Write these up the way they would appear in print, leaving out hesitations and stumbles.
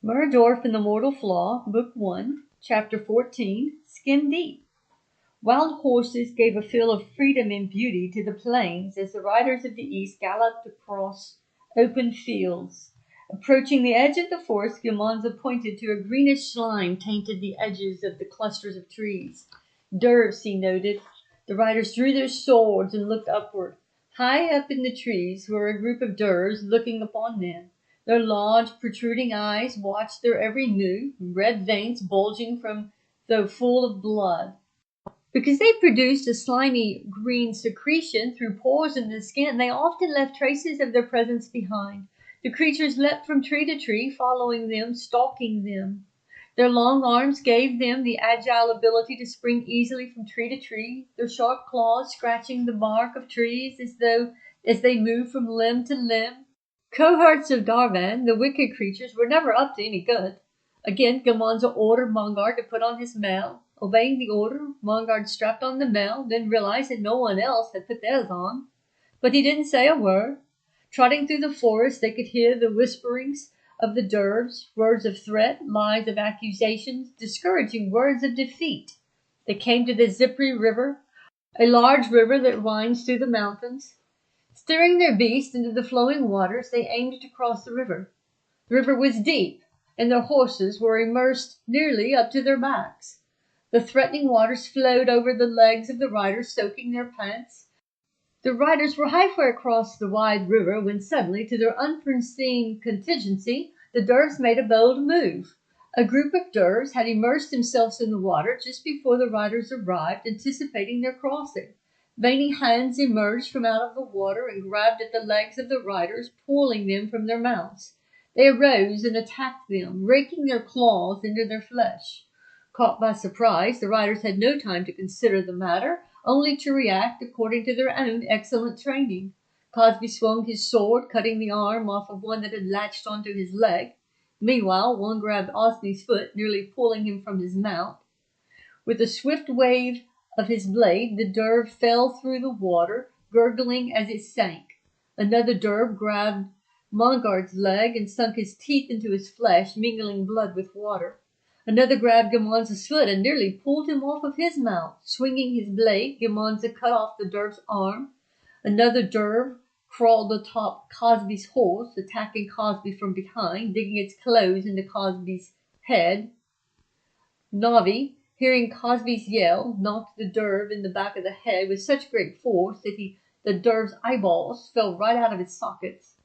Murdorf and the Mortal Flaw, Book 1, Chapter 14, Skin Deep. Wild horses gave a feel of freedom and beauty to the plains as the riders of the east galloped across open fields. Approaching the edge of the forest, Guilmanza pointed to a greenish slime tainted the edges of the clusters of trees. Derves, he noted. The riders drew their swords and looked upward. High up in the trees were a group of derves looking upon them. Their large, protruding eyes watched their every move, red veins bulging from though full of blood. Because they produced a slimy green secretion through pores in the skin, they often left traces of their presence behind. The creatures leapt from tree to tree, following them, stalking them. Their long arms gave them the agile ability to spring easily from tree to tree, their sharp claws scratching the bark of trees as they moved from limb to limb. Cohorts of derves, the wicked creatures, were never up to any good. Again, Guilmanza ordered Mongard to put on his mail. Obeying the order, Mongard strapped on the mail, then realized that no one else had put theirs on. But he didn't say a word. Trotting through the forest, they could hear the whisperings of the derves, words of threat, lies of accusations, discouraging words of defeat. They came to the Zipri River, a large river that winds through the mountains. Steering their beasts into the flowing waters, they aimed to cross the river. The river was deep, and their horses were immersed nearly up to their backs. The threatening waters flowed over the legs of the riders, soaking their pants. The riders were halfway across the wide river when suddenly, to their unforeseen contingency, the derves made a bold move. A group of derves had immersed themselves in the water just before the riders arrived, anticipating their crossing. Veiny hands emerged from out of the water and grabbed at the legs of the riders, pulling them from their mounts. They arose and attacked them, raking their claws into their flesh. Caught by surprise, the riders had no time to consider the matter, only to react according to their own excellent training. Cosby swung his sword, cutting the arm off of one that had latched onto his leg. Meanwhile, one grabbed Osney's foot, nearly pulling him from his mount. With a swift wave of his blade, the derv fell through the water, gurgling as it sank. Another derv grabbed Mongard's leg and sunk his teeth into his flesh, mingling blood with water. Another grabbed Guilmanza's foot and nearly pulled him off of his mount. Swinging his blade, Guilmanza cut off the derv's arm. Another derv crawled atop Cosby's horse, attacking Cosby from behind, digging its claws into Cosby's head. Navi, hearing Cosby's yell, knocked the derv in the back of the head with such great force that the derv's eyeballs fell right out of its sockets.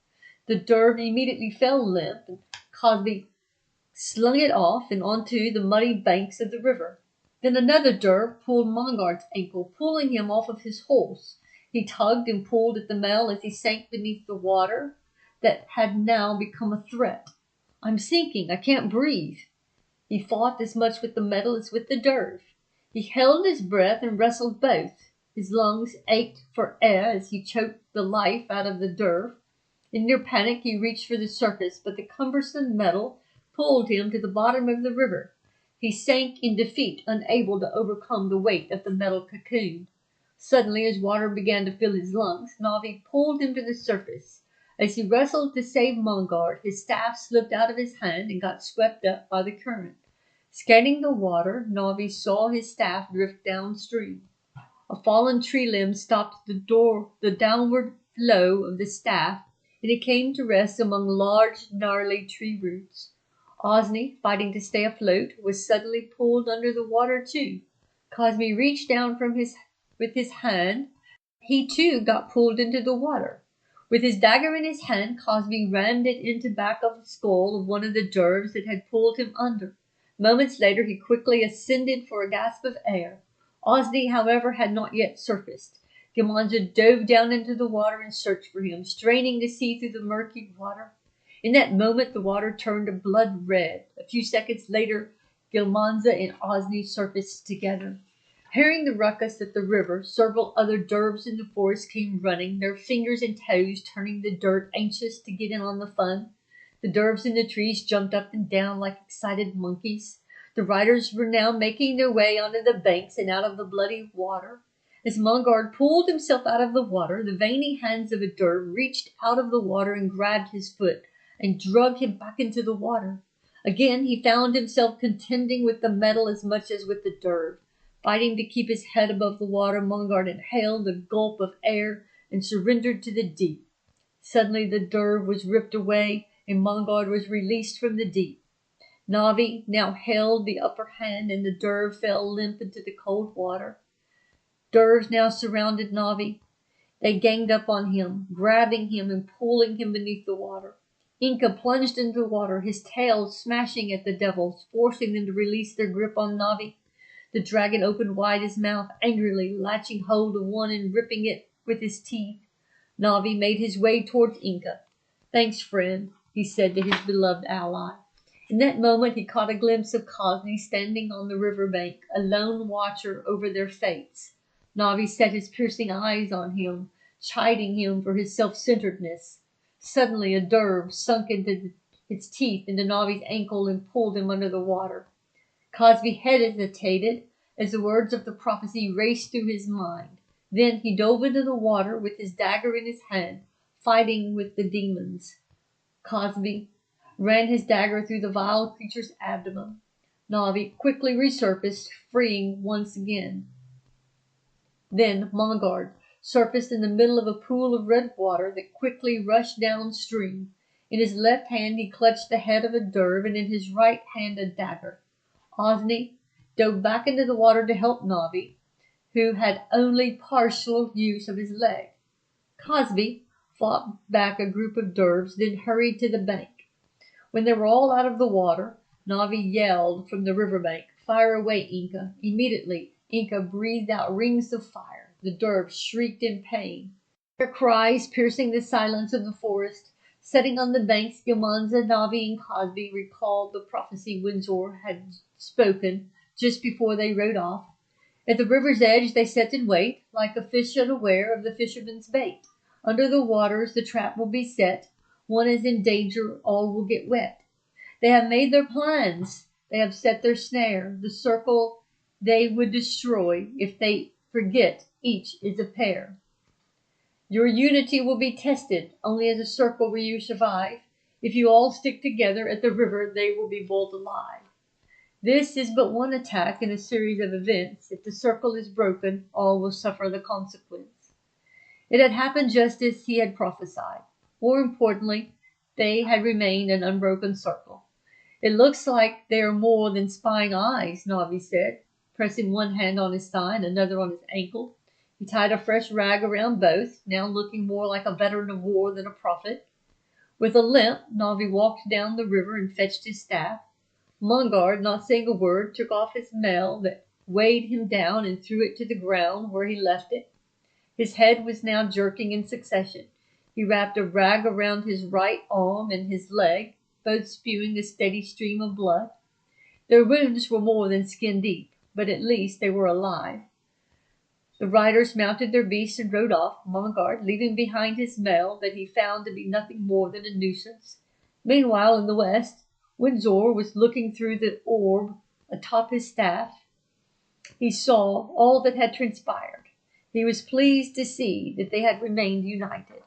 The derv immediately fell limp, and Cosby slung it off and onto the muddy banks of the river. Then another derv pulled Mongard's ankle, pulling him off of his horse. He tugged and pulled at the male as he sank beneath the water that had now become a threat. "I'm sinking. I can't breathe." He fought as much with the metal as with the derv. He held his breath and wrestled both. His lungs ached for air as he choked the life out of the derv. In near panic, he reached for the surface, but the cumbersome metal pulled him to the bottom of the river. He sank in defeat, unable to overcome the weight of the metal cocoon. Suddenly, as water began to fill his lungs, Navi pulled him to the surface. As he wrestled to save Mongard, his staff slipped out of his hand and got swept up by the current. Scanning the water, Navi saw his staff drift downstream. A fallen tree limb stopped the downward flow of the staff, and it came to rest among large, gnarly tree roots. Osney, fighting to stay afloat, was suddenly pulled under the water too. Cosby reached down with his hand. He too got pulled into the water. With his dagger in his hand, Cosby rammed it into back of the skull of one of the derves that had pulled him under. Moments later, he quickly ascended for a gasp of air. Osney, however, had not yet surfaced. Guilmanza dove down into the water and searched for him, straining to see through the murky water. In that moment, the water turned a blood red. A few seconds later, Guilmanza and Osney surfaced together. Hearing the ruckus at the river, several other derves in the forest came running, their fingers and toes turning the dirt, anxious to get in on the fun. The derves in the trees jumped up and down like excited monkeys. The riders were now making their way onto the banks and out of the bloody water. As Mongard pulled himself out of the water, the veiny hands of a derv reached out of the water and grabbed his foot and dragged him back into the water. Again he found himself contending with the metal as much as with the derv. Fighting to keep his head above the water, Mungard inhaled a gulp of air and surrendered to the deep. Suddenly the derv was ripped away, and Mungard was released from the deep. Navi now held the upper hand, and the derv fell limp into the cold water. Dervs now surrounded Navi. They ganged up on him, grabbing him and pulling him beneath the water. Inca plunged into the water, his tail smashing at the devils, forcing them to release their grip on Navi. The dragon opened wide his mouth, angrily latching hold of one and ripping it with his teeth. Navi made his way towards Inca. "Thanks, friend," he said to his beloved ally. In that moment he caught a glimpse of Cosme standing on the river bank, a lone watcher over their fates. Navi set his piercing eyes on him, chiding him for his self-centeredness. Suddenly a derv sunk its teeth into Navi's ankle and pulled him under the water. Cosme hesitated as the words of the prophecy raced through his mind. Then he dove into the water with his dagger in his hand, fighting with the demons. Cosme ran his dagger through the vile creature's abdomen. Navi quickly resurfaced, freeing once again. Then Mungard surfaced in the middle of a pool of red water that quickly rushed downstream. In his left hand he clutched the head of a derv, and in his right hand a dagger. Osni dove back into the water to help Navi, who had only partial use of his leg. Cosme fought back a group of dervs, then hurried to the bank. When they were all out of the water, Navi yelled from the riverbank, "Fire away, Inca!" Immediately, Inca breathed out rings of fire. The dervs shrieked in pain, their cries piercing the silence of the forest. Sitting on the banks, Gamanza, Navi, and Cosme recalled the prophecy Windsor had spoken just before they rode off. At the river's edge they sat in wait, like a fish unaware of the fisherman's bait. Under the waters the trap will be set. One is in danger, all will get wet. They have made their plans. They have set their snare. The circle they would destroy if they forget each is a pair. Your unity will be tested. Only as a circle will you survive. If you all stick together at the river, they will be boiled alive. This is but one attack in a series of events. If the circle is broken, all will suffer the consequence. It had happened just as he had prophesied. More importantly, they had remained an unbroken circle. "It looks like they are more than spying eyes," Navi said, pressing one hand on his thigh and another on his ankle. He tied a fresh rag around both, now looking more like a veteran of war than a prophet. With a limp, Navi walked down the river and fetched his staff. Mungard, not saying a word, took off his mail that weighed him down and threw it to the ground where he left it. His head was now jerking in succession. He wrapped a rag around his right arm and his leg, both spewing a steady stream of blood. Their wounds were more than skin deep, but at least they were alive. The riders mounted their beasts and rode off, Mungard leaving behind his mail that he found to be nothing more than a nuisance. Meanwhile, in the west, Windsor was looking through the orb atop his staff. He saw all that had transpired. He was pleased to see that they had remained united.